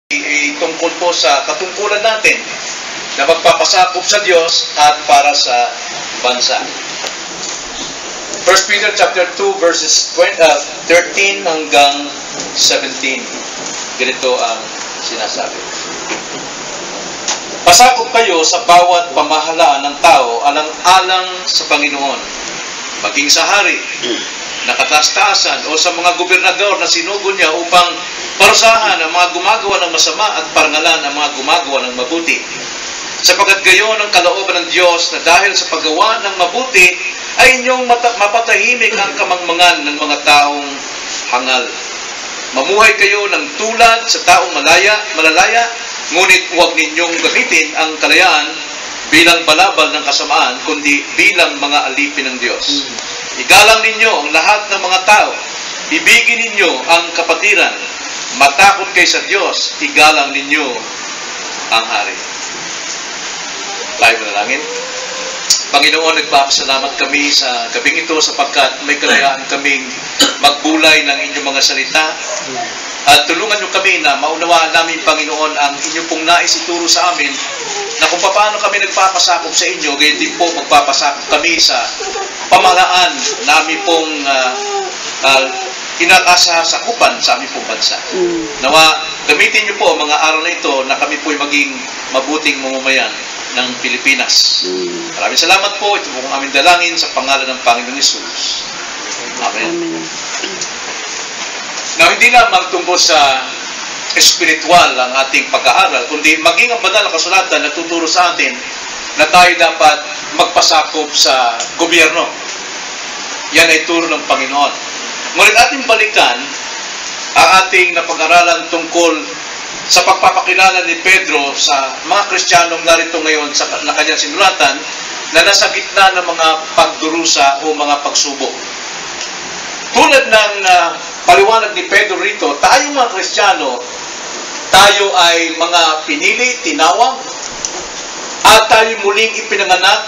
tungkol po sa katungkulan natin na magpapasakop sa Diyos at para sa bansa. 1 Peter chapter 2 verses 13 hanggang 17. Ganito ang sinasabi. Pasakop kayo sa bawat pamahalaan ng tao alang-alang sa Panginoon, maging sa hari, nakataas-taasan o sa mga gobernador na sinugo niya upang parusahan ang mga gumagawa ng masama at parangalan ang mga gumagawa ng mabuti. Sapagkat gayon ang kalooban ng Diyos na dahil sa paggawa ng mabuti ay inyong mapatahimik ang kamangmangan ng mga taong hangal. Mamuhay kayo ng tulad sa taong malalaya, ngunit huwag ninyong gamitin ang kalayaan bilang balabal ng kasamaan, kundi bilang mga alipin ng Diyos. Igalang ninyo ang lahat ng mga tao. Ibigin ninyo ang kapatiran. Matakot kayo sa Diyos. Igalang ninyo ang hari. Tayo manalangin. Panginoon, nagpapasalamat kami sa gabing ito sapagkat may kalayaan kaming magbulay ng inyong mga salita. At tulungan niyo kami na maunawaan namin, Panginoon, ang inyong pong nais ituro sa amin na kung paano kami nagpapasakop sa inyo, gayon din po magpapasakop kami sa pamahalaan namin pong inakasasakupan sa aming pong bansa. Nawa, gamitin niyo po mga araw na ito na kami po'y maging mabuting mamamayan ng Pilipinas. Maraming salamat po. Ito po ang aming dalangin sa pangalan ng Panginoon Hesus. Amen. Now, hindi lamang tungkol sa espiritual ang ating pag-aaral, kundi maging ang banal na kasulatan na tuturo sa atin na tayo dapat magpasakop sa gobyerno. Yan ay turo ng Panginoon. Ngunit ating balikan ang ating napag-aralan tungkol sa pagpapakilala ni Pedro sa mga Kristiyanong narito ngayon sa kanyang sinulatan na nasa gitna ng mga pagdurusa o mga pagsubok. Tulad ng paliwanag ni Pedro rito, tayong mga Kristiyano, tayo ay mga pinili, tinawag, at tayo muling ipinanganak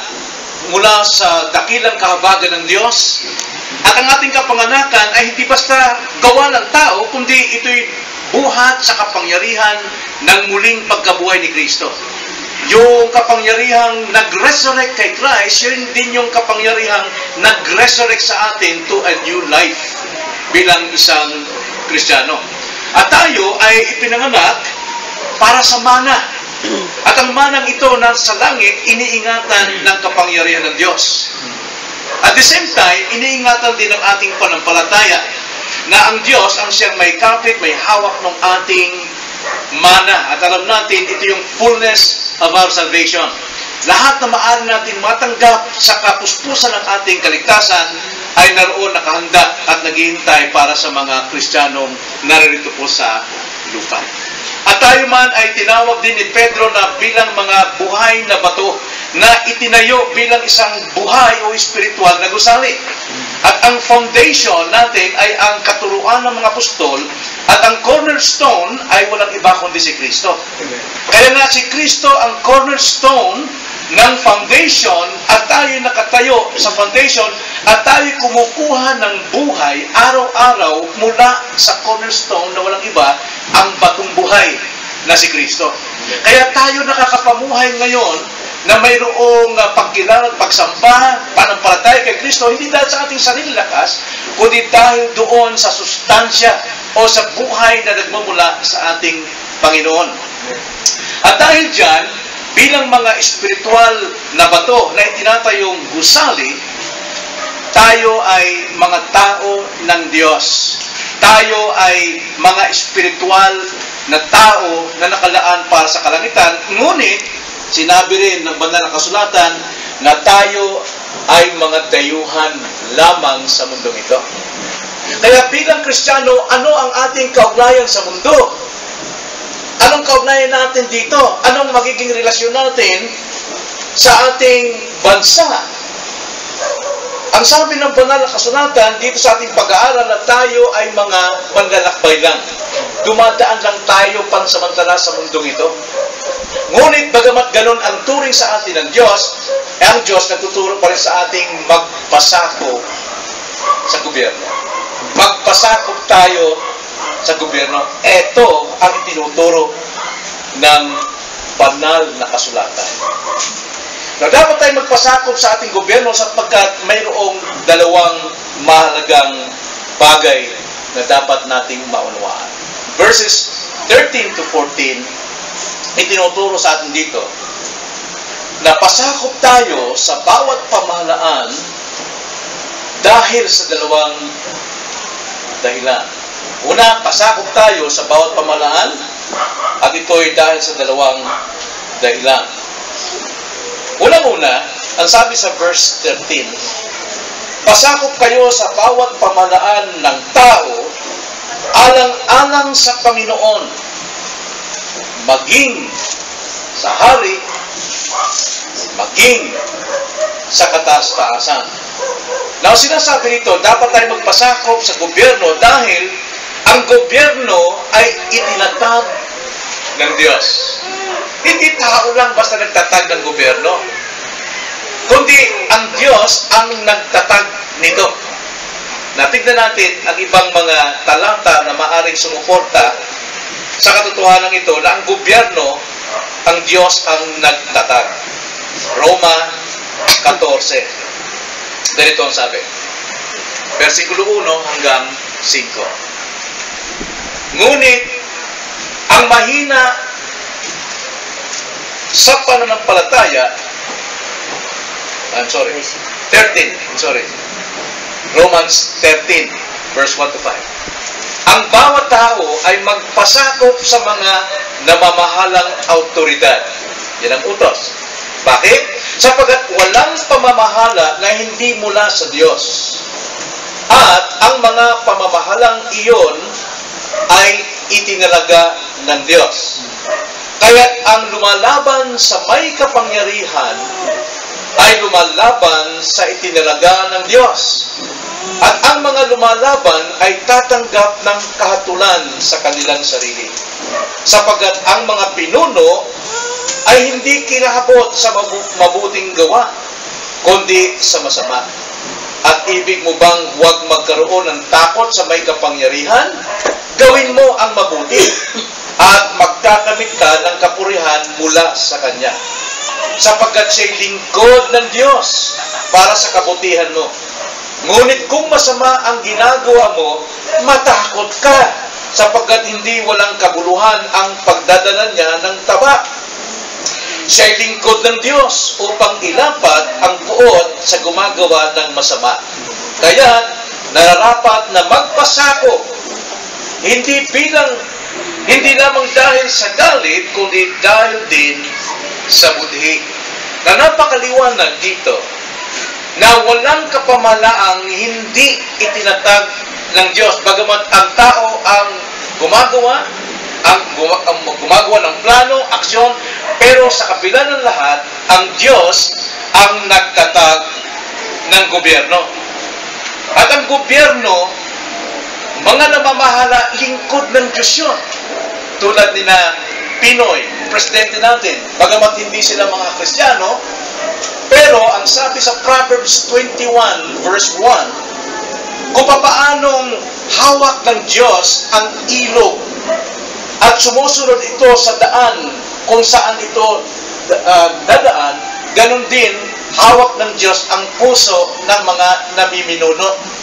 mula sa dakilang kahabagan ng Diyos. At ang ating kapanganakan ay hindi basta gawa ng tao, kundi ito'y buhat sa kapangyarihan ng muling pagkabuhay ni Kristo. Yung kapangyarihang nag-resurrect kay Christ, yun din yung kapangyarihang nag-resurrect sa atin to a new life bilang isang Kristiyano. At tayo ay ipinanganak para sa mana. At ang manang ito na sa langit, iniingatan ng kapangyarihan ng Diyos. At the same time, iniingatan din ng ating panampalataya na ang Diyos ang siyang may kapit, may hawak ng ating mana. At alam natin, ito yung fullness of our salvation. Lahat na maaari natin matanggap sa kapuspusan ng ating kaligtasan ay naroon nakahanda at naghihintay para sa mga Kristiyanong naririto po sa lupa. At tayo man ay tinawag din ni Pedro na bilang mga buhay na bato na itinayo bilang isang buhay o espiritual na gusali. At ang foundation natin ay ang katuruan ng mga apostol at ang cornerstone ay walang iba kundi si Kristo. Kaya nga si Kristo ang cornerstone ng foundation at tayo nakatayo sa foundation at tayo kumukuha ng buhay araw-araw mula sa cornerstone na walang iba, ang batong buhay na si Kristo. Kaya tayo nakakapamuhay ngayon na mayroong pagkilala at pagsamba, panampalataya kay Kristo, hindi dahil sa ating sariling lakas, kundi dahil doon sa sustansya o sa buhay na nagmumula sa ating Panginoon. At dahil dyan, bilang mga espiritual na bato na itinatayong gusali, tayo ay mga tao ng Diyos. Tayo ay mga espiritual na tao na nakalaan para sa kalangitan. Ngunit, sinabi rin ng banal na kasulatan na tayo ay mga dayuhan lamang sa mundong ito. Kaya bilang Kristiyano, ano ang ating kaugnayan sa mundo? Anong kaugnayan natin dito? Anong magiging relasyon natin sa ating bansa? Ang sabi ng banal na kasulatan dito sa ating pag-aaral na tayo ay mga manlalakbay lang. Dumadaan lang tayo pansamantala sa mundong ito. Ngunit bagamat ganun ang turing sa atin ng Diyos, ang Diyos nagtuturo pa rin sa ating magpasakop sa gobyerno. Magpasakop tayo sa gobyerno. Ito ang itinuturo ng banal na kasulatan. Na dapat tayong magpasakop sa ating gobyerno sapagkat mayroong dalawang mahalagang bagay na dapat nating maunawaan. Verses 13 to 14, itinuturo sa atin dito na pasakop tayo sa bawat pamahalaan dahil sa dalawang dahilan. Una, pasakop tayo sa bawat pamahalaan at ito'y dahil sa dalawang dahilan. Unang-una, ang sabi sa verse 13, pasakop kayo sa bawat pamahalaan ng tao alang-alang sa Panginoon, maging sa hari, maging sa kataas-taasan. Now, sinasabi nito, dapat tayo magpasakop sa gobyerno dahil ang gobyerno ay itinatag ng Diyos. Hindi tao lang basta nagtatag ng gobyerno, kundi ang Diyos ang nagtatag nito. Natignan natin ang ibang mga talata na maaring sumuporta sa katotohanan ito na ang gobyerno, ang Diyos ang nagtatag. Roma 14. Ganito ang sabi. Versikulo 1 hanggang 5. Ngunit, ang mahina sa pananampalataya, 13. Romans 13, verse 1 to 5. Ang bawat tao ay magpasakop sa mga namamahalang autoridad. Yan ang utos. Bakit? Sapagat walang pamamahala na hindi mula sa Diyos. At ang mga pamamahalang iyon ay itinalaga ng Diyos. Kaya't ang lumalaban sa may kapangyarihan ay lumalaban sa itinalaga ng Diyos. At ang mga lumalaban ay tatanggap ng kahatulan sa kanilang sarili. Sapagat ang mga pinuno ay hindi kinahabot sa mabuting gawa, kundi sa masama. At ibig mo bang huwag magkaroon ng takot sa may kapangyarihan? Gawin mo ang mabuti at magkakamit ka ng kapurihan mula sa Kanya. Sapagkat siya'y lingkod ng Diyos para sa kabutihan mo. Ngunit kung masama ang ginagawa mo, matakot ka, sapagkat hindi walang kabuluhan ang pagdadala niya ng taba. Siya'y lingkod ng Diyos upang ilapat ang puot sa gumagawa ng masama. Kaya, nararapat na magpasakop, hindi lamang dahil sa galit, kundi dahil din sa budhi. Na napakaliwanag dito na walang kapamalaang hindi itinatag ng Diyos. Bagamat ang tao ang gumagawa ng plano, aksyon, pero sa kabila ng lahat, ang Diyos ang nagtatag ng gobyerno. At ang gobyerno, mga namamahala, lingkod ng Diyos yun. Tulad ni na Pinoy, presidente natin, bagamat hindi sila mga Kristiyano, pero ang sabi sa Proverbs 21 verse 1, kung papaanong hawak ng Diyos ang ilog at sumusunod ito sa daan kung saan ito dadaan, ganun din hawak ng Diyos ang puso ng mga namiminuno.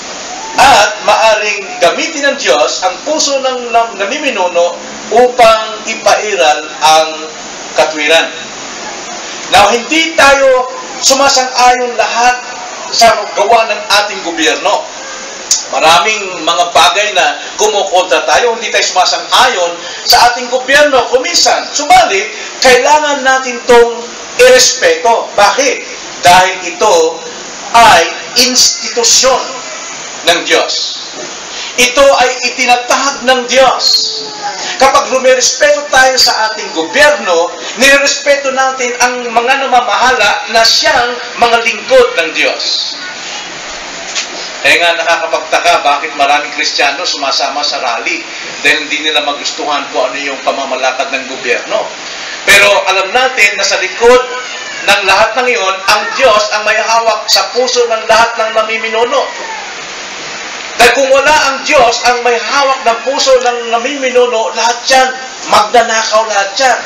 At maaring gamitin ng Diyos ang puso ng namiminuno upang ipairal ang katwiran. Now, hindi tayo sumasang-ayon lahat sa gawa ng ating gobyerno. Maraming mga bagay na kumukontra tayo, hindi tayo sumasang-ayon sa ating gobyerno kuminsan. Subalit, kailangan natin itong irespeto. Bakit? Dahil ito ay institusyon ng Diyos. Ito ay itinatahag ng Diyos. Kapag lumirespeto tayo sa ating gobyerno, nirespeto natin ang mga namamahala na siyang mga lingkod ng Diyos. Kaya nga nakakapagtaka bakit maraming Kristiyano sumasama sa rally dahil hindi nila magustuhan kung ano yung pamamalakad ng gobyerno. Pero alam natin na sa likod ng lahat ng iyon, ang Diyos ang may hawak sa puso ng lahat ng namiminuno. Dahil kung wala ang Diyos, ang may hawak ng puso ng namiminuno, lahat yan, magnanakaw lahat yan.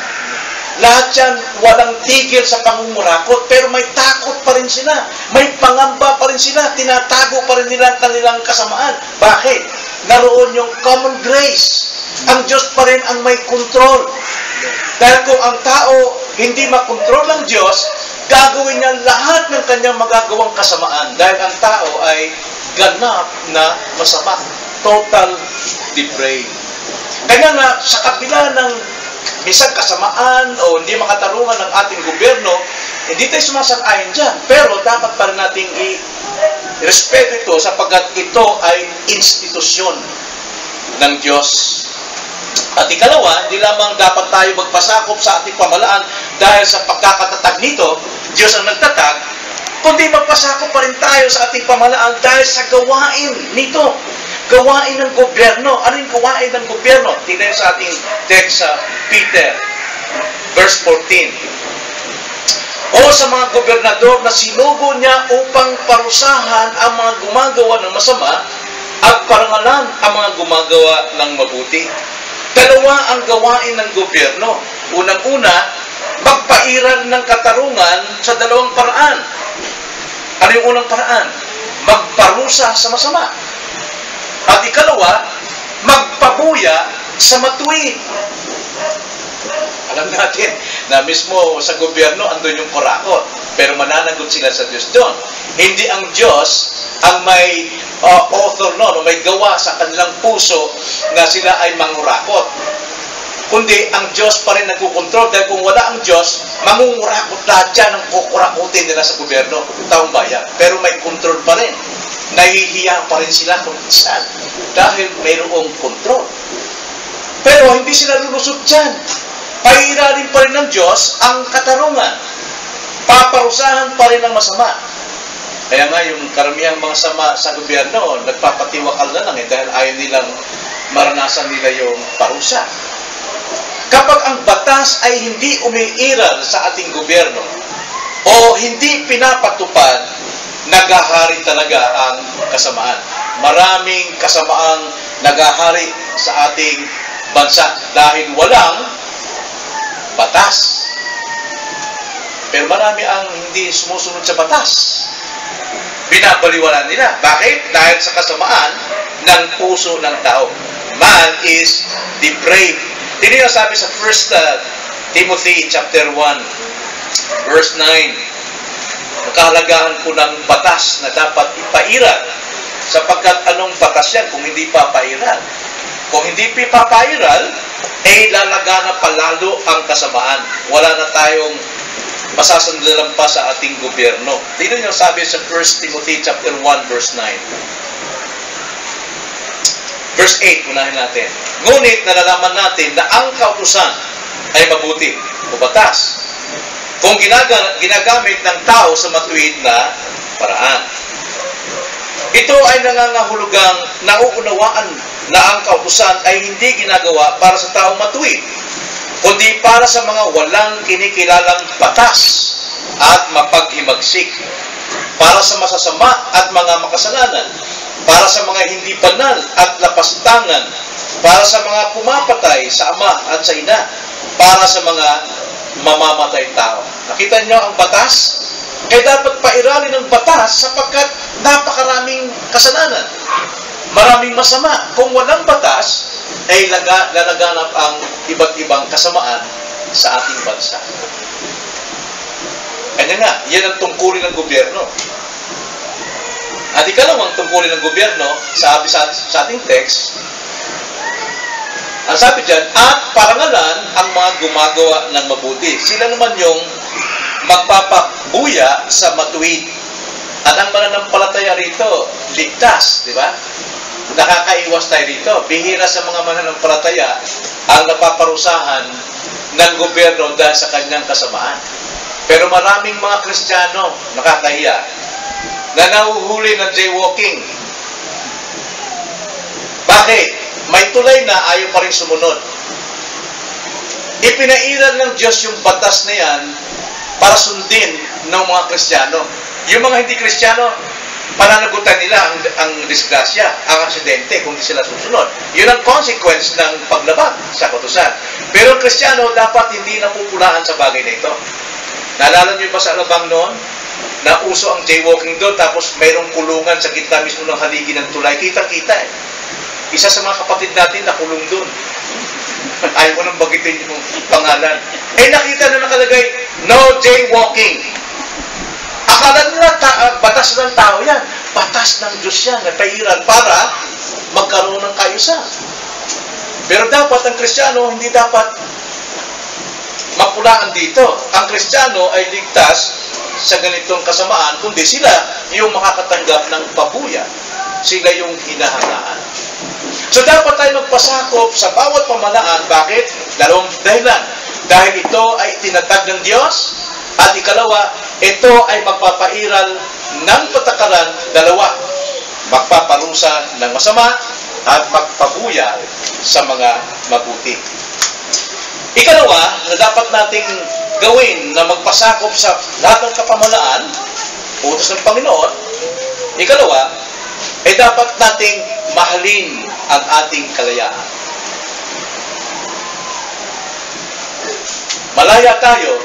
Lahat yan, walang tigil sa pangungurakot, pero may takot pa rin sila. May pangamba pa rin sila. Tinatago pa rin nila ang kanilang kasamaan. Bakit? Naroon yung common grace. Ang Diyos pa rin ang may control. Dahil kung ang tao hindi makontrol ng Diyos, gagawin niya lahat ng kanyang magagawang kasamaan. Dahil ang tao ay ganap na masama. Total depraved. Kaya nga, sa kabila ng minsan kasamaan o hindi makatarungan ng ating gobyerno, hindi tayo sumasang-ayon dyan. Pero dapat pa rin nating i-respeto ito sapagkat ito ay institusyon ng Diyos. At ikalawa, hindi lamang dapat tayo magpasakop sa ating pamalaan dahil sa pagkakatatag nito, Diyos ang nagtatag, kundi magpasakop pa rin tayo sa ating pamalaan dahil sa gawain nito. Gawain ng gobyerno. Ano yung gawain ng gobyerno? Tingnan sa ating text sa Peter, verse 14. O sa mga gobernador na sinugo niya upang parusahan ang mga gumagawa ng masama at parangalan ang mga gumagawa ng mabuti. Dalawa ang gawain ng gobyerno. Unang-una, magpairal ng katarungan sa dalawang paraan. Ano yung unang paraan? Magparusa sa masama. At ikalawa, magpabuya sa matuwid. Alam natin na mismo sa gobyerno andun yung kurakot, pero mananagot sila sa Diyos doon. Hindi ang Diyos ang may author no, may gawa sa kanilang puso na sila ay mangurakot. Kundi ang Diyos pa rin nagkukontrol dahil kung wala ang Diyos, mangungurakot lahat yan ang kukurakutin nila sa gobyerno, taong bayan. Pero may control pa rin. Nahihiya pa rin sila kung saan dahil mayroong kontrol. Pero hindi sila lulusot dyan. Pairalin pa rin ng Diyos ang katarungan. Paparusahan pa rin ang masama. Kaya nga yung karamihang mga sama sa gobyerno, nagpapatiwakal na lang dahil ayaw nilang maranasan nila yung parusa. Kapag ang batas ay hindi umiiral sa ating gobyerno o hindi pinapatupad, nagahari talaga ang kasamaan. Maraming kasamaang nagahari sa ating bansa dahil walang batas. Pero marami ang hindi sumusunod sa batas. Binabaliwala nila. Bakit? Dahil sa kasamaan ng puso ng tao. Man is depraved. Hindi na sabi sa 1 Timothy chapter 1 verse 9. Kahalagahan po ng batas na dapat ipairal. Sapagkat anong batas yan kung hindi papairal? Kung hindi papairal, lalagana palalo ang kasamaan. Wala na tayong masasandalan pa sa ating gobyerno. Tingnan niyo sabi sa 1 Timothy chapter 1 verse 9. Verse 8, unahin natin. Ngunit nalalaman natin na ang kautusan ay mabuti o batas kung ginagamit ng tao sa matuwid na paraan. Ito ay nangangahulugang nauunawaan na ang kautusan ay hindi ginagawa para sa taong matuwid, kundi para sa mga walang kinikilalang batas at mapaghimagsik, para sa masasama at mga makasalanan, para sa mga hindi banal at lapastangan, para sa mga pumapatay sa ama at sa ina, para sa mga mamamatay tao. Nakita niyo ang batas? Dapat pairalin ng batas sapagkat napakaraming kasalanan. Maraming masama. Kung walang batas, lalaganap ang iba't ibang kasamaan sa ating bansa. Kanya nga, yan ang tungkulin ng gobyerno. At ikalawang tungkulin ng gobyerno, sabi sa ating text, ang sabi dyan, at parangalan ang mga gumagawa ng mabuti. Sila naman yung magpapabuya sa matuwid. At ang mananampalataya rito, ligtas, di ba? Nakakaiwas tayo rito. Bihira sa mga mananampalataya ang napaparusahan ng gobyerno dahil sa kanyang kasamaan. Pero maraming mga Kristiyano, nakakahiya, na nahuhuli ng jaywalking. Bakit? May tulay na ayaw pa rin sumunod. Ipinairal ng Diyos yung batas na yan para sundin ng mga Kristiyano. Yung mga hindi Kristiyano, pananagutan nila ang disgrasya, ang aksidente kung di sila susunod. Yun ang consequence ng paglabag sa kautusan. Pero ang Kristiyano dapat hindi napupulaan sa bagay na ito. Naalala niyo ba sa Alabang noon? Na uso ang jaywalking doon, tapos mayroong kulungan sa gitna mismo ng haligi ng tulay. Kita-kita eh. Isa sa mga kapatid natin nakulong doon. Ayaw ko nang bagitin yung pangalan. Nakita na nakalagay, no jaywalking. Akala nila batas ng tao yan. Batas ng Diyos yan, natairan para magkaroon ng kaayusan. Pero dapat ang Kristiyano, hindi dapat mapulaan dito. Ang Kristiyano ay ligtas sa ganitong kasamaan, kundi sila yung makakatanggap ng pabuya. Sila yung hinahangaan. So dapat tayo magpasakop sa bawat pamalaan. Bakit? Dalawang dahilan. Dahil ito ay tinatag ng Diyos, at ikalawa, ito ay magpapairal ng patakaran. Dalawa, magpaparusa ng masama at magpabuya sa mga mabuti. Ikalawa, na dapat nating gawin na magpasakop sa lahat ng kapamalaan, utos ng Panginoon, ikalawa, ay dapat nating mahalin ang ating kalayaan. Malaya tayo,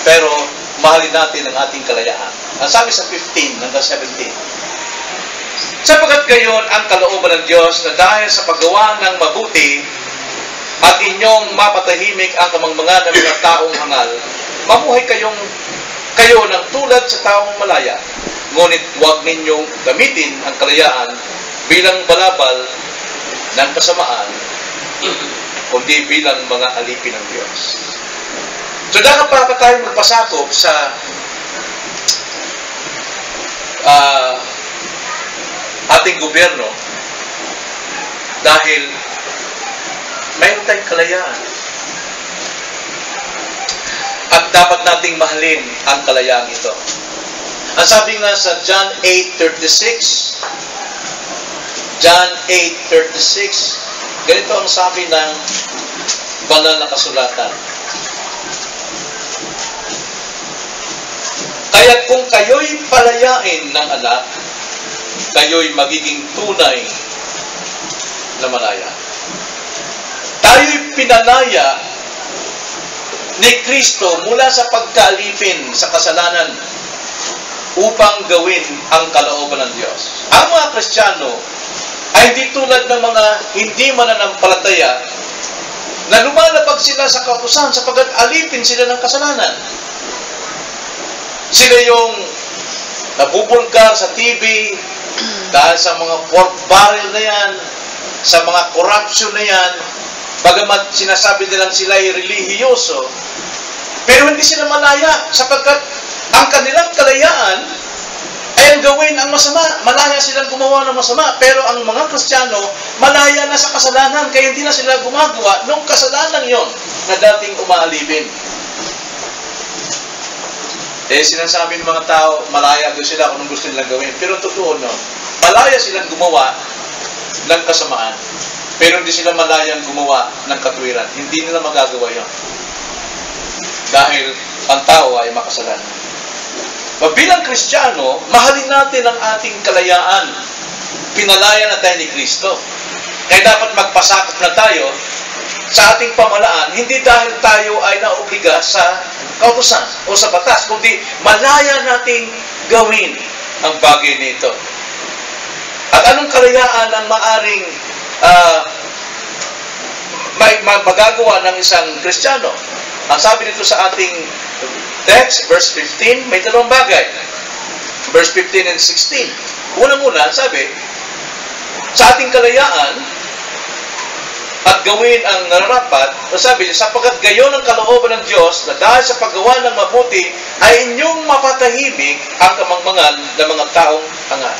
pero mahalin natin ang ating kalayaan. Ang sabi sa 15 hanggang 17, sapagkat gayon ang kalooban ng Diyos na dahil sa paggawa ng mabuti at inyong mapatahimik ang kamangmangan ng mga taong hangal, mamuhay kayo ng tulad sa taong malaya. Ngunit huwag ninyong gamitin ang kalayaan bilang balabal ng kasamaan, kundi bilang mga alipin ng Diyos. So dapat pa tayo magpasakop sa ating gobyerno dahil mayroon tayong kalayaan. At dapat nating mahalin ang kalayaan ito. Ang sabi nga sa John 8:36, John 8:36, ganito ang sabi ng banal na kasulatan. Kaya kung kayo'y palayain ng anak, kayo'y magiging tunay na malaya. Tayo'y pinalaya ni Kristo mula sa pagkaalipin sa kasalanan upang gawin ang kalooban ng Diyos. Ang mga Kristiyano ay hindi tulad ng mga hindi mananampalataya na lumalabag sila sa kautusan sapagkat alipin sila ng kasalanan. Sila yung nabubulgar sa TV dahil sa mga pork barrel na yan, sa mga corruption na yan, bagamat sinasabi nilang sila ay relihiyoso, pero hindi sila malaya sapagkat ang kanilang kalayaan ay ang gawin ang masama. Malaya silang gumawa ng masama, pero ang mga Kristiyano malaya na sa kasalanan, kaya hindi na sila gumagawa ng kasalanan yon na dating umaalipin. Sinasabi ng mga tao, malaya doon sila kung gusto nilang gawin. Pero totoo, no? Malaya silang gumawa ng kasamaan. Pero hindi sila malayang gumawa ng katwiran. Hindi nila magagawa yun. Dahil ang tao ay makasalanan. Bilang Kristiyano, mahalin natin ang ating kalayaan. Pinalaya na tayo ni Kristo. Kaya dapat magpasakop na tayo sa ating pamalaan, hindi dahil tayo ay naobliga sa kautusan o sa batas, kundi malaya nating gawin ang bagay nito. At anong kalayaan ang maaring magagawa ng isang Kristiyano? Ang sabi dito sa ating text, verse 15, may dalawang bagay. Verse 15 and 16. Unang-una, sabi, sa ating kalayaan, at gawin ang nararapat, sabi niya, sapagkat gayon ang kalooban ng Diyos na dahil sa paggawa ng mabuti ay inyong mapatahimik ang kamangmangan ng mga taong hangal.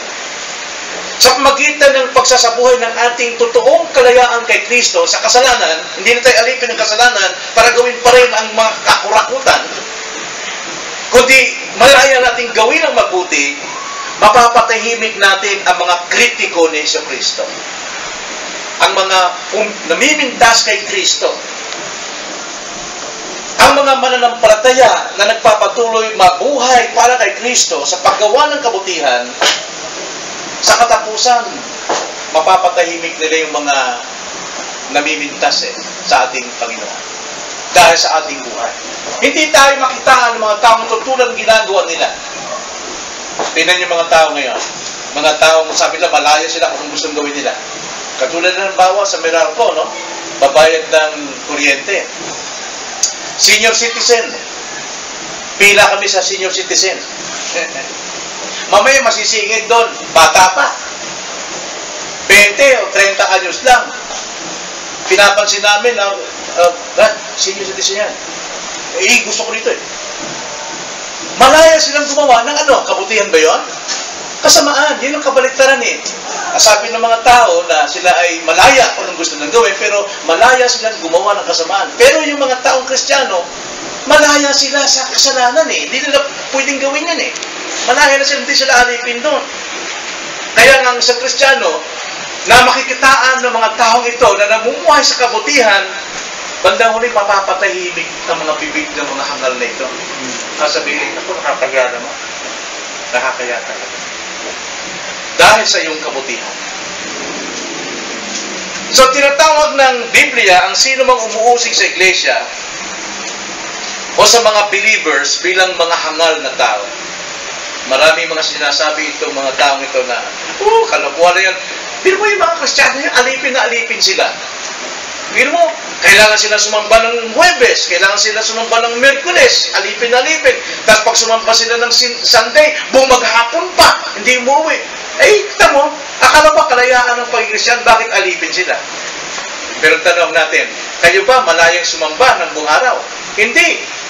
Sa pamagitan ng pagsasabuhay ng ating totoong kalayaan kay Kristo sa kasalanan, hindi na tayo alipin ng kasalanan para gawin pa rin ang mga kakurakutan, kundi malaya natin gawin ang mabuti, mapapatahimik natin ang mga kritiko ni Kristo. Ang mga namimintas kay Kristo. Ang mga mananampalataya na nagpapatuloy mabuhay para kay Kristo sa paggawa ng kabutihan, sa katapusan, mapapatahimik nila yung mga namimintas sa ating Panginoon. Dahil sa ating buhay. Hindi tayo makitaan ng mga taong tutulad ng ginagawa nila. Tingnan yung mga tao ngayon. Mga taong sabi nila, malaya sila kung gustong gawin nila. Katulad ng bawa sa Meralco, no? Babayad ng kuryente. Senior citizen. Pila kami sa senior citizen. Mamaya masisingit doon. Bata pa. 20 o 30 anyos lang. Pinapansin namin na senior citizen yan. Gusto ko dito Malaya silang gumawa ng kabutihan ba yun? Kasamaan. Yun ang kabaliktaran Sabi ng mga tao na sila ay malaya kung anong gusto nilang gawin, pero malaya silang gumawa ng kasamaan. Pero yung mga taong Kristiyano, malaya sila sa kasalanan Hindi nila pwedeng gawin yan Malaya na sila, hindi sila alipin doon. Kaya nga sa Kristiyano, na makikitaan ng mga taong ito na namumuhay sa kabutihan, bandang huli mapapatahimik ang mga bibig ng mga hangal na ito. Sasabihin, ako nakakaya naman. Nakakaya talaga. Dahil sa iyong kabutihan. So, tinatawag ng Biblia ang sino mang umuusig sa iglesia o sa mga believers bilang mga hangal na tao. Maraming mga sinasabi itong mga taong ito na, kalokohan na yan. Pero mo yung mga Kristiyano yung alipin na alipin sila. Pero mo, kailangan sila sumamba ng Huwebes, kailangan sila sumamba ng Merkules, alipin na alipin. Tapos pag sumamba sila ng Sunday, buong maghapon pa, hindi umuwi. Kita mo, akala ba kalayaan ng pag-Kristyan, bakit alipin sila? Pero tanong natin, kayo ba malayang sumamba ng buong araw? Hindi.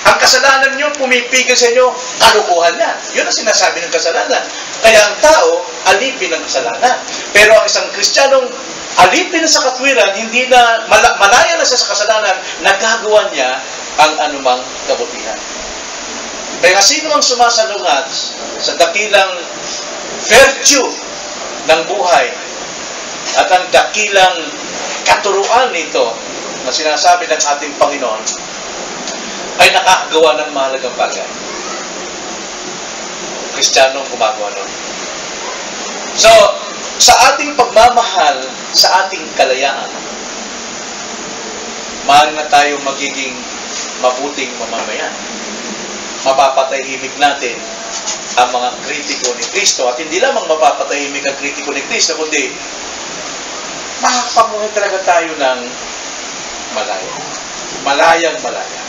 Ang kasalanan nyo, pumipigil sa inyo, kalukuhan yan. Yun ang sinasabi ng kasalanan. Kaya ang tao, alipin ng kasalanan. Pero ang isang Kristiyanong alipin sa katwiran, hindi na, malaya na siya sa kasalanan, nagagawa niya ang anumang kabutihan. Kaya sino ang sumasalungat sa dakilang virtue ng buhay at ang dakilang katuruan nito na sinasabi ng ating Panginoon, ay nakakagawa ng mahalagang bagay. Kristiyanong gumagawa nun. So, sa ating pagmamahal, sa ating kalayaan, mahal na tayo magiging mabuting mamamayan. Mapapatahimik natin ang mga kritiko ni Kristo. At hindi lamang mapapatahimik ang kritiko ni Kristo, kundi makapamuhay talaga tayo ng malaya. Malayang malaya.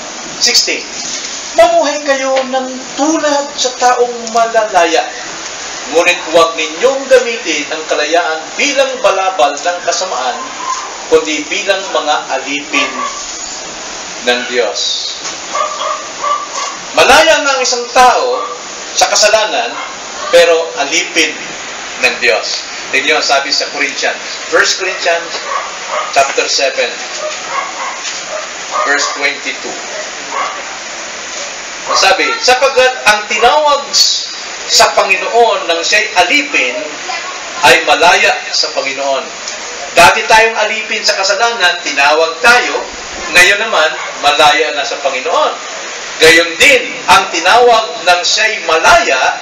16. Mamuhay kayo ng tulad sa taong malalaya. Ngunit huwag ninyong gamitin ang kalayaan bilang balabal ng kasamaan, kundi bilang mga alipin ng Diyos. Malaya nga ang isang tao sa kasalanan, pero alipin ng Diyos. Tingnan niyo ang sabi sa Corinthians. 1 Corinthians chapter 7, verse 22. Sabi, sapagkat ang tinawag sa Panginoon nang siya'y alipin ay malaya sa Panginoon. Dati tayong alipin sa kasalanan, tinawag tayo, ngayon naman, malaya na sa Panginoon. Gayon din, ang tinawag nang siya'y malaya,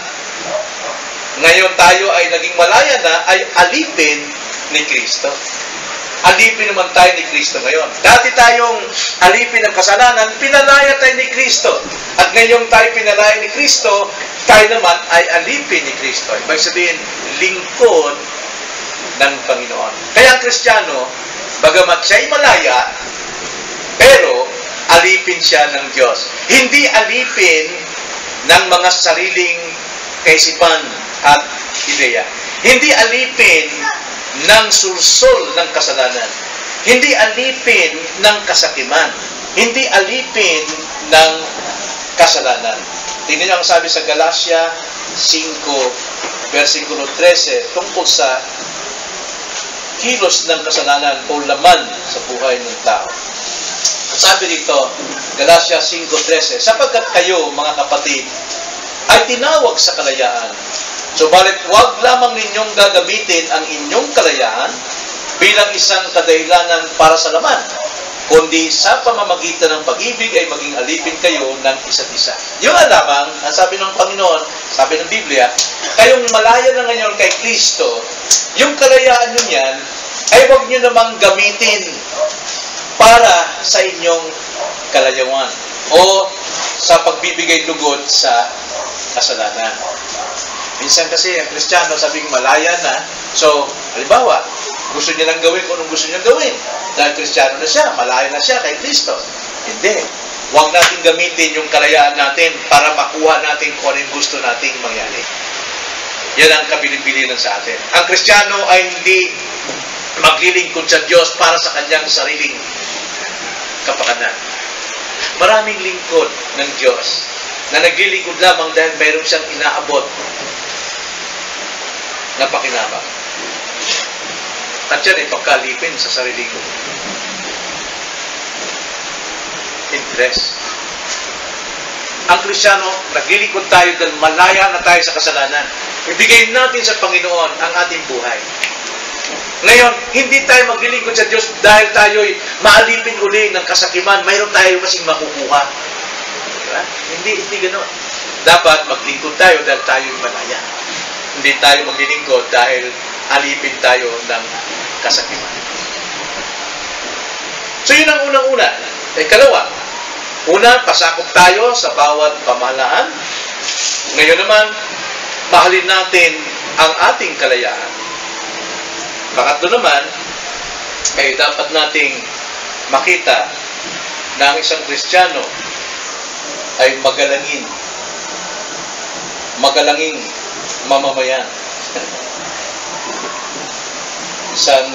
ngayon tayo ay naging malaya na, ay alipin ni Kristo. Alipin naman tayo ni Kristo ngayon. Dati tayong alipin ng kasalanan, pinalaya tayo ni Kristo. At ngayon tayo pinalaya ni Kristo, tayo naman ay alipin ni Kristo. Ibig sabihin, lingkod ng Panginoon. Kaya ang Kristiyano, bagamat siya'y malaya, pero alipin siya ng Diyos. Hindi alipin ng mga sariling kaisipan at ideya. Hindi alipin ng sulsol ng kasalanan. Hindi alipin ng kasakiman. Hindi alipin ng kasalanan. Tingnan niyo ang sabi sa Galatia 5, versikulo 13, tungkol sa kilos ng kasalanan o laman sa buhay ng tao. Sabi dito, Galatia 5:13, sapagkat kayo, mga kapatid, ay tinawag sa kalayaan. Subalit huwag lamang ninyong gagamitin ang inyong kalayaan bilang isang kadahilanan para sa laman, kundi sa pamamagitan ng pag-ibig ay maging alipin kayo ng isa't isa. Yung lamang, ang sabi ng Panginoon, sabi ng Biblia, kayong malaya na ngayon kay Kristo, yung kalayaan nyo yan, ay huwag nyo namang gamitin para sa inyong kalayawan o sa pagbibigay lugod sa kasalanan. Minsan kasi ang Kristiyano sabing malaya na, so halimbawa, gusto niya lang gawin kung anong gusto niya gawin. Dahil Kristiyano na siya, malaya na siya kay Kristo. Hindi. Huwag natin gamitin yung kalayaan natin para makuha natin kung ano yung gusto nating mangyari. Yan ang kabilin-bilinan sa atin. Ang Kristiyano ay hindi maglilingkod sa Diyos para sa kanyang sariling kapakanan. Maraming lingkod ng Diyos na naglilingkod lamang dahil mayroon siyang inaabot na pakinabang. At yan ay pagkalipin sa sariling interest. Ang Kristiyano, naglilingkod tayo dahil malaya na tayo sa kasalanan. Ibigay natin sa Panginoon ang ating buhay. Ngayon, hindi tayo maglilingkod sa Diyos dahil tayo'y maalipin uli ng kasakiman. Mayroon tayo kasing makukuha. Diba? Hindi gano'n. Dapat maglingkod tayo dahil tayo'y malaya. Hindi tayo maglilingkod dahil alipin tayo ng kasakiman. So, yun ang unang-una. Kalawa, una, pasakop tayo sa bawat pamahalaan. Ngayon naman, mahalin natin ang ating kalayaan. Pangatlo naman, ay dapat nating makita na ang isang Kristiyano ay magalanging mamamayan. Isang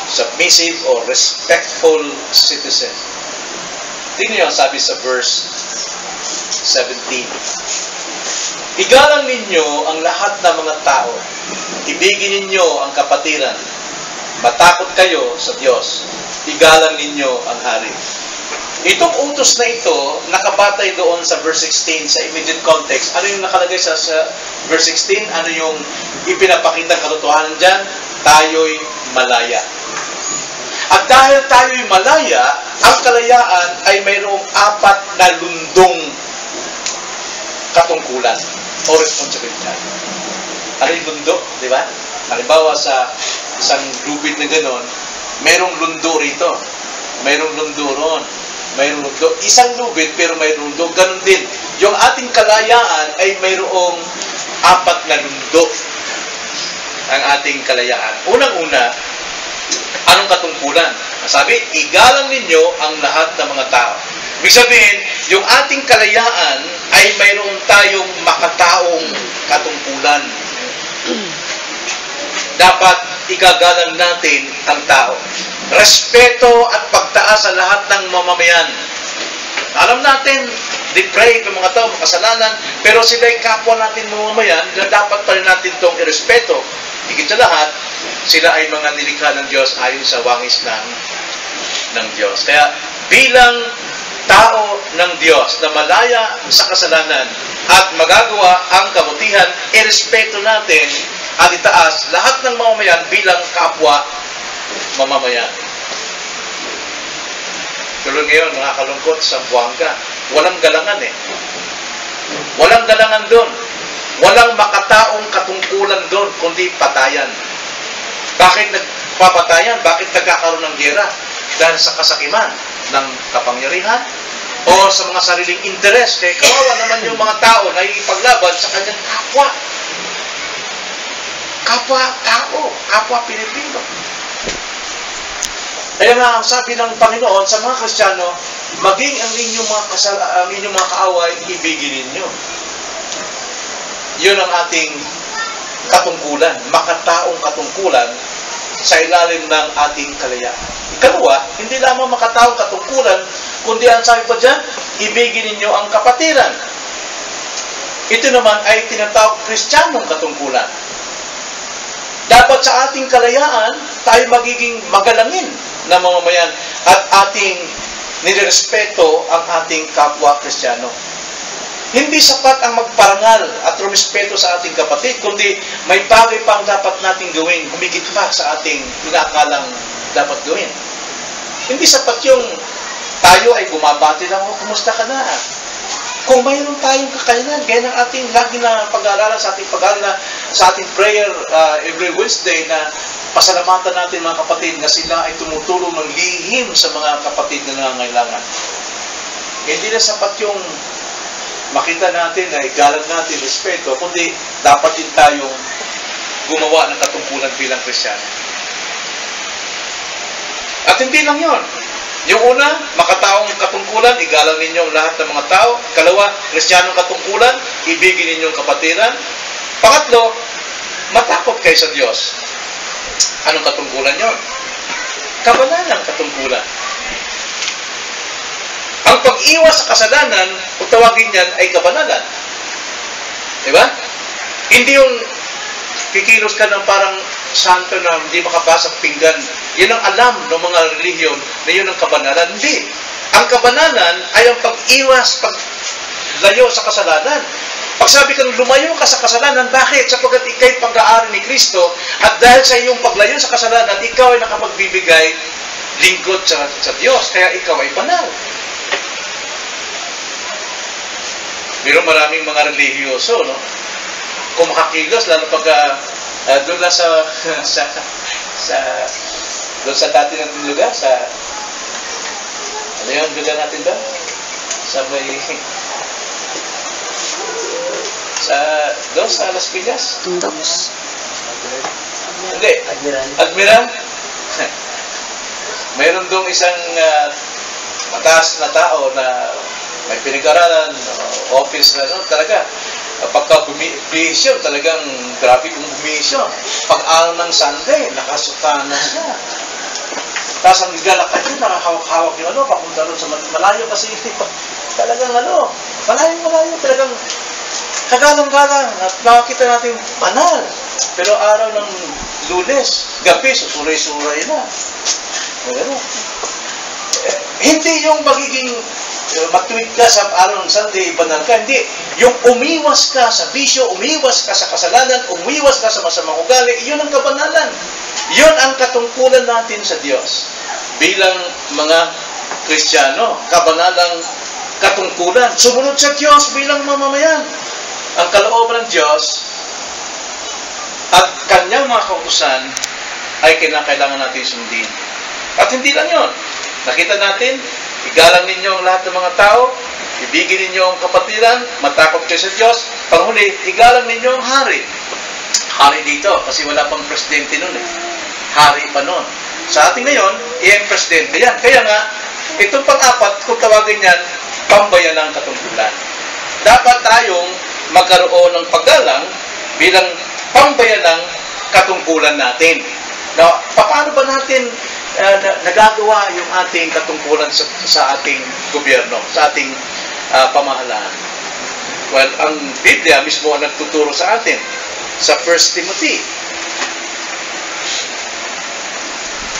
submissive or respectful citizen. Tingnan niyo ang sabi sa verse 17. Igalang ninyo ang lahat ng mga tao. Ibigin ninyo ang kapatiran. Matakot kayo sa Diyos. Igalang ninyo ang hari. Itong utos na ito, nakabatay doon sa verse 16, sa immediate context. Ano yung nakalagay sa verse 16? Ano yung ipinapakita katotohanan dyan? Tayo'y malaya. At dahil tayo'y malaya, ang kalayaan ay mayroong 4 na lundong katungkulan o responsibilidad. Ano yung lundo? Di ba? Halimbawa sa isang lubid na gano'n, mayroong lundo rito. Mayroong lundo ron. Mayroong lundo. Isang lubid pero mayroong lundo. Ganon din. Yung ating kalayaan ay mayroong 4 na lundo. Ang ating kalayaan. Unang-una, anong katungkulan? Sabi, igalang ninyo ang lahat ng mga tao. Ibig sabihin, yung ating kalayaan ay mayroon tayong makataong katungkulan. Dapat igagalang natin ang tao. Respeto at pagtaas sa lahat ng mamamayan. Alam natin, depraved ang mga tao, makasalanan, pero sila'y kapwa natin mamamayan na dapat pa rin natin itong irespeto. Higit sa lahat, sila ay mga nilikha ng Diyos ayon sa wangis ng Diyos. Kaya bilang tao ng Diyos na malaya sa kasalanan at magagawa ang kabutihan, irespeto natin at itaas lahat ng mamamayan bilang kapwa mamamayan. Tulad ngayon, nakakalungkot sa Buanga. Walang galangan Walang galangan doon. Walang makataong katungkulan doon, kundi patayan. Bakit nagpapatayan? Bakit nagkakaroon ng giyera? Dahil sa kasakiman ng kapangyarihan o sa mga sariling interes. Kaya kawawa naman yung mga tao na ipaglaban sa kanyang kapwa. Kapwa-tao, kapwa-Pilipino. Kaya nga, ang sabi ng Panginoon sa mga Kristiyano, maging ang inyong mga kaaway, ibigin ninyo. Yun ang ating katungkulan, makataong katungkulan sa ilalim ng ating kalayaan. Ikalawa, hindi lamang makataong katungkulan, kundi ang sabi pa dyan, ibigin ninyo ang kapatiran. Ito naman ay tinatawag Kristiyanong katungkulan. Dapat sa ating kalayaan, tayo magiging magalangin na mamamayan at ating nirerespeto ang ating kapwa Kristiyano. Hindi sapat ang magparangal at rumispeto sa ating kapatid, kundi may bagay pang dapat nating gawin, humigit pa sa ating inaakalang dapat gawin. Hindi sapat yung tayo ay bumabati lang, kumusta ka na? Kung mayroon tayong kakayanan, gaya ng ating lagi na pag-aaralan sa ating pag-aaral sa ating prayer every Wednesday na pasalamatan natin mga kapatid na sila ay tumutulong ng lihim sa mga kapatid na nangangailangan. Hindi na sapat yung makita natin na igalang natin, respeto, kundi dapat din tayong gumawa ng katungkulan bilang Kristiyano. At hindi lang yon. Yung una, makataong katungkulan, igalang ninyo ang lahat ng mga tao. Kalawa, Kristiyanong katungkulan, ibigin ninyong kapatiran. Pangatlo, matakot kayo sa Diyos. Anong katungkulan yon? Kabanalang katungkulan. Ang pag-iwas sa kasalanan, kung tawagin yan, ay kabanalan. Diba? Hindi yung kikilos ka ng parang santo na hindi makabasag pinggan. Yun ang alam ng mga relihiyon na yun ang kabanalan. Hindi. Ang kabanalan ay ang pag-iwas, paglayo sa kasalanan. Pag sabi kang lumayo ka sa kasalanan, bakit? Sapagkat ikaw'y pag-aari ni Kristo at dahil sa iyong paglayo sa kasalanan, ikaw ay nakapagbibigay lingkod sa Diyos. Kaya ikaw ay banal. Pero maraming mga relihiyoso, no? Kung makakilos, lalo pag doon lang doon sa dati ng lugar, ano yung lugar natin doon? Doon sa Las Piñas? Tundox. Hindi. Admiral? Mayroon doon isang mataas na tao na may pinag-aralan, office na, talaga. Pagka bumihis yun, talagang grabe kung bumihis yun. Pag-araw ng Sunday, nakasuka na siya. Tapos ang galakad yun, nakahawak-hawak yung papunta rin sa malayo kasi talagang malayo, talagang kagalang-galang at makakita natin banal. Pero araw ng Lunes, gabi, susuray-suray na. Hindi yung magiging matuwid ka sa araw ng Sunday, banal ka. Hindi. Yung umiwas ka sa bisyo, umiwas ka sa kasalanan, umiwas ka sa masamang ugali, yun ang kabanalan. Yun ang katungkulan natin sa Diyos. Bilang mga Kristiyano, kabanalang katungkulan. Sumunod sa Diyos bilang mamamayan. Ang kalooban ng Diyos at kanyang mga kautusan ay kinakailangan natin sundin. At hindi lang yun. Nakita natin, igalang ninyo ang lahat ng mga tao, ibigin ninyo ang kapatiran, matakot kayo sa Diyos, panghuli, igalang ninyo ang hari. Hari dito, kasi wala pang presidente nun eh. Hari pa nun. Sa ating ngayon, iyang presidente yan. Kaya nga, itong pang-apat, kung tawagin yan, pambayanang katungkulan. Dapat tayong magkaroon ng paggalang bilang pambayanang katungkulan natin. Now, paano ba natin nagagawa yung ating katungkulan sa ating gobyerno, sa ating pamahalaan? Well, ang Biblia mismo ang nagtuturo sa atin sa 1 Timothy.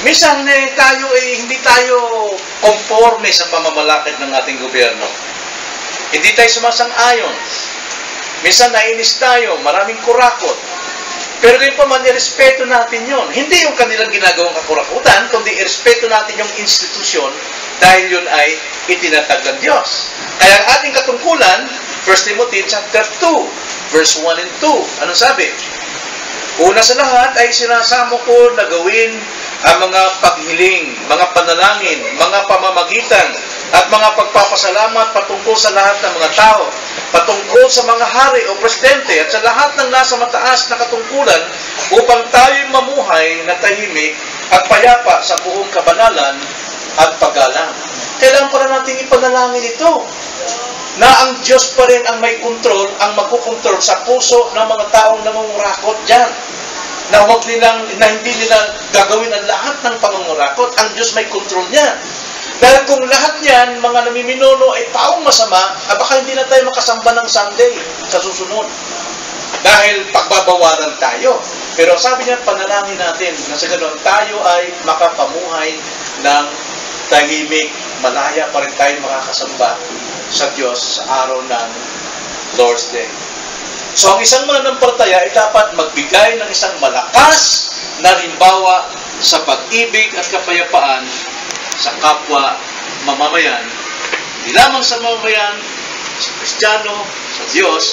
Minsan hindi tayo conforme sa pamamalakad ng ating gobyerno. Hindi tayo sumasang-ayon. Minsan nainis tayo, maraming kurakot. Pero ganyan pa man, irespeto natin yon. Hindi yung kanilang ginagawang kakurakutan, kundi irespeto natin yung institusyon dahil yun ay itinatag ng Diyos. Kaya ang ating katungkulan, 1 Timothy chapter 2, verse 1 and 2. Anong sabi? Una sa lahat ay sinasamo ko na gawin ang mga paghiling, mga panalangin, mga pamamagitan, at mga pagpapasalamat patungkol sa lahat ng mga tao, patungkol sa mga hari o presidente, at sa lahat ng nasa mataas na katungkulan, upang tayo'y mamuhay na tahimik at payapa sa buong kabanalan at paggalang. Kailangan para natin ipanalangin ito, na ang Diyos pa rin ang may kontrol, ang magkukontrol sa puso ng mga taong nangungurakot dyan. Na hindi nila gagawin ang lahat ng pangungurakot. Ang Diyos may kontrol niya. Dahil kung lahat yan, mga namiminono ay taong masama, baka hindi na tayo makasamba ng Sunday sa susunod. Dahil pagbabawaran tayo. Pero sabi niya, panalangin natin na sa ganoon tayo ay makapamuhay ng tahimik, malaya pa rin tayo makakasamba sa Diyos sa araw ng Lord's Day. So, ang isang mananampalataya ay dapat magbigay ng isang malakas na limbawa sa pag-ibig at kapayapaan sa kapwa mamamayan, hindi lamang sa mamamayan, sa Kristiyano, sa Diyos,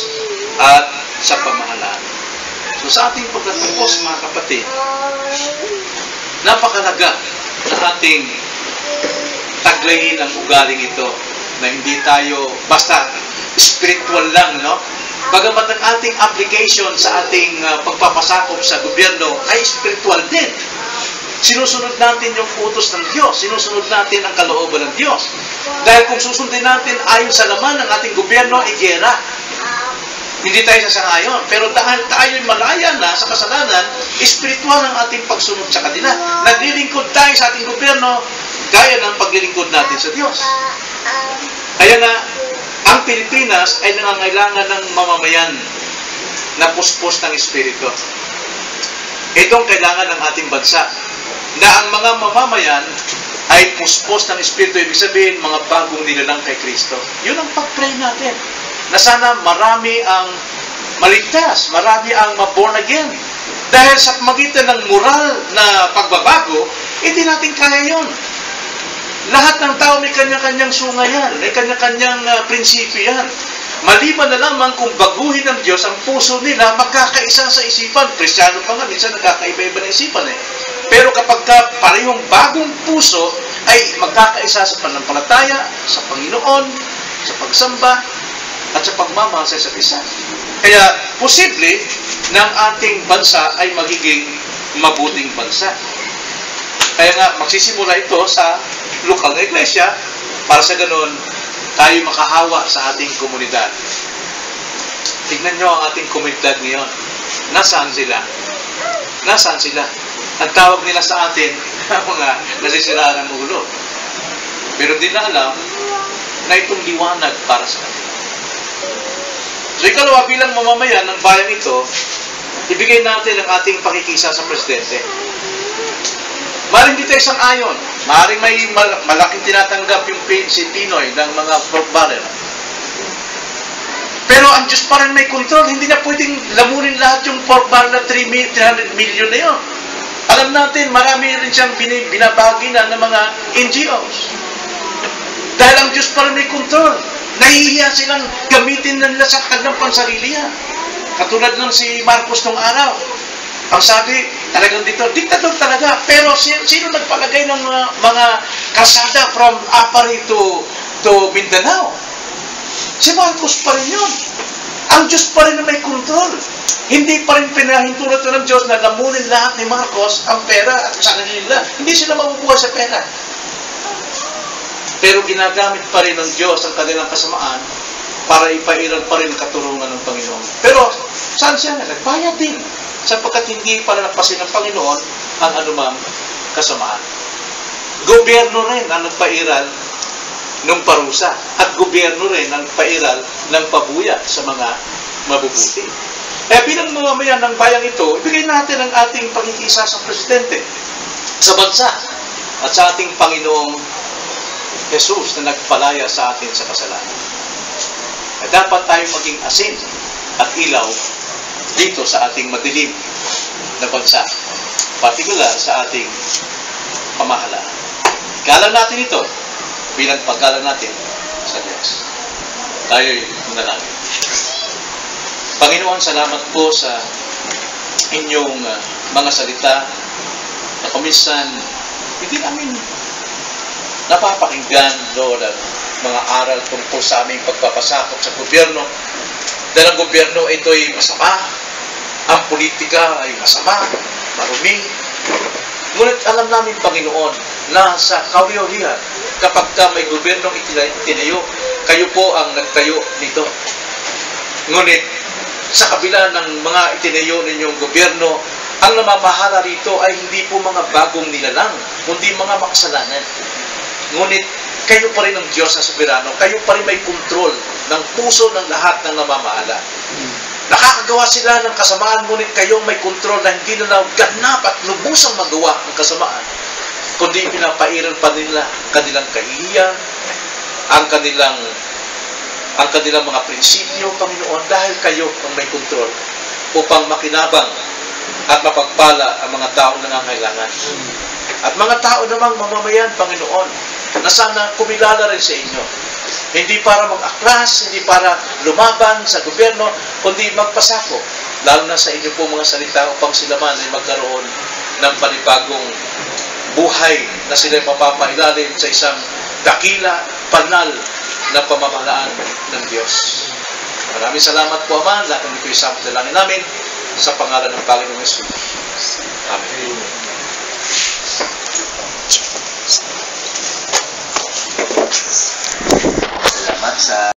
at sa pamahalaan. So sa ating pagtatapos, mga kapatid, napakalaga na ating taglayin ang ugaling ito, na hindi tayo basta spiritual lang, no? Bagamat ang ating application sa ating pagpapasakop sa gobyerno ay spiritual din. Sinusunod natin yung utos ng Diyos. Sinusunod natin ang kalooban ng Diyos. Dahil kung susundin natin ayon sa laman ng ating gobyerno, ay gera. Hindi tayo sasangayon. Pero dahil tayo'y malaya na sa kasalanan, spiritual ang ating pagsunod sa kanila. Naglilingkod tayo sa ating gobyerno, gaya ng paglilingkod natin sa Diyos. Kaya nga, ang Pilipinas ay nangangailangan ng mamamayan na puspos ng Espiritu. Itong kailangan ng ating bansa, na ang mga mamamayan ay puspos ng Espiritu. Ibig sabihin, mga bagong nilalang kay Kristo. Yun ang pag-pray natin, na sana marami ang maligtas, marami ang ma-born again. Dahil sa magitan ng moral na pagbabago, hindi natin kaya yun. Lahat ng tao may kanya-kanyang sungayan, may kanya-kanyang prinsipyo yan. Maliban na lamang kung baguhin ng Diyos ang puso nila, magkakaisa sa isipan. Kristiyano pa nga, minsan nagkakaiba-iba ng isipan eh. Pero kapag parehong bagong puso, ay magkakaisa sa pananampalataya, sa Panginoon, sa pagsamba, at sa pagmamahal sa isa't isa. Kaya, posible ng ating bansa ay magiging mabuting bansa. Kaya nga, magsisimula ito sa lokal na iglesia para sa ganun, tayo makahawa sa ating komunidad. Tignan nyo ang ating komunidad ngayon. Nasaan sila? Nasaan sila? Ang tawag nila sa atin, mga nasisiraan ng ulo. Pero di na alam na itong liwanag para sa kanila. So ikalawa, bilang mamamayan ng bayang ito, ibigay natin ang ating pakikisa sa Presidente. Maring di tayo isang ayon. Maring may malaking tinatanggap yung si Pinoy ng mga pork barrel. Pero ang Diyos pa rin may control. Hindi na pwedeng lamunin lahat yung pork barrel na 300 million na yun. Alam natin, marami rin siyang binabagi na ng mga NGOs. Dahil ang Diyos pa rin may control. Nahihiya silang gamitin nila sa kanilang pansarili yan. Katulad ng si Marcos nung araw. Ang sabi, talagang dito, diktador talaga. Pero sino nagpalagay ng mga kalsada from Apari to Mindanao? Si Marcos pa rin yun. Ang Diyos pa rin na may control. Hindi pa rin pinahintulot ng Diyos na lamunin lahat ni Marcos ang pera at kasalanan nila. Hindi sila mabubuhay sa pera. Pero ginagamit pa rin ng Diyos ang kanilang kasamaan para ipairal pa rin katurungan ng Panginoon. Pero saan siya? Nagbayad din. Sapagkat hindi para nagpasin ng Panginoon ang anumang kasamaan. Gobyerno rin ang nagpairal ng parusa. At gobyerno rin ang nagpairal ng pabuya sa mga mabubuti. Kaya bilang mamamayan ng bayang ito, ibigay natin ang ating pakikisa sa Presidente, sa bansa, at sa ating Panginoong Jesus na nagpalaya sa atin sa kasalanan. Kaya dapat tayo maging asin at ilaw dito sa ating madilim na bansa, partikular sa ating pamahalaan. Galang natin ito bilang paggalang natin sa Diyos. Tayo'y manalangin. Panginoon, salamat po sa inyong mga salita na kuminsan hindi namin napapakinggan, Lord, ang mga aral tungkol sa aming pagpapasakop sa gobyerno. Dahil ang gobyerno ito'y masama, ang politika ay masama, marumi. Ngunit alam namin, Panginoon, na sa kawiyohihan, kapag ka may gobyernong itinayo, kayo po ang nagtayo nito. Ngunit, sa kabila ng mga itinayo ninyong gobyerno, ang namamahala rito ay hindi po mga bagong nilalang, kundi mga makasalanan. Ngunit, kayo pa rin ang Diyos na soberano. Kayo pa rin may kontrol ng puso ng lahat ng namamahala. Nakakagawa sila ng kasamaan, ngunit kayong may kontrol na hindi na ganap at lubusang magawa ang kasamaan. Kundi pinapairal pa nila kanilang kahihiyan, ang kanilang mga prinsipyo, Panginoon, dahil kayo ang may kontrol upang makinabang at mapagpala ang mga taong nangangailangan. At mga tao namang mamamayan, Panginoon, na sana kumilala rin sa inyo. Hindi para mag-aklas, hindi para lumaban sa gobyerno, kundi magpasakop, lalo na sa inyo po mga salita upang sila man ay magkaroon ng panibagong buhay na sila mapapailalim sa isang dakila, banal na pamahalaan ng Diyos. Maraming salamat po, Ama. Lahat ng ito'y samot na langin namin sa pangalan ng Panginoong Yesus. Amen. Salamat sa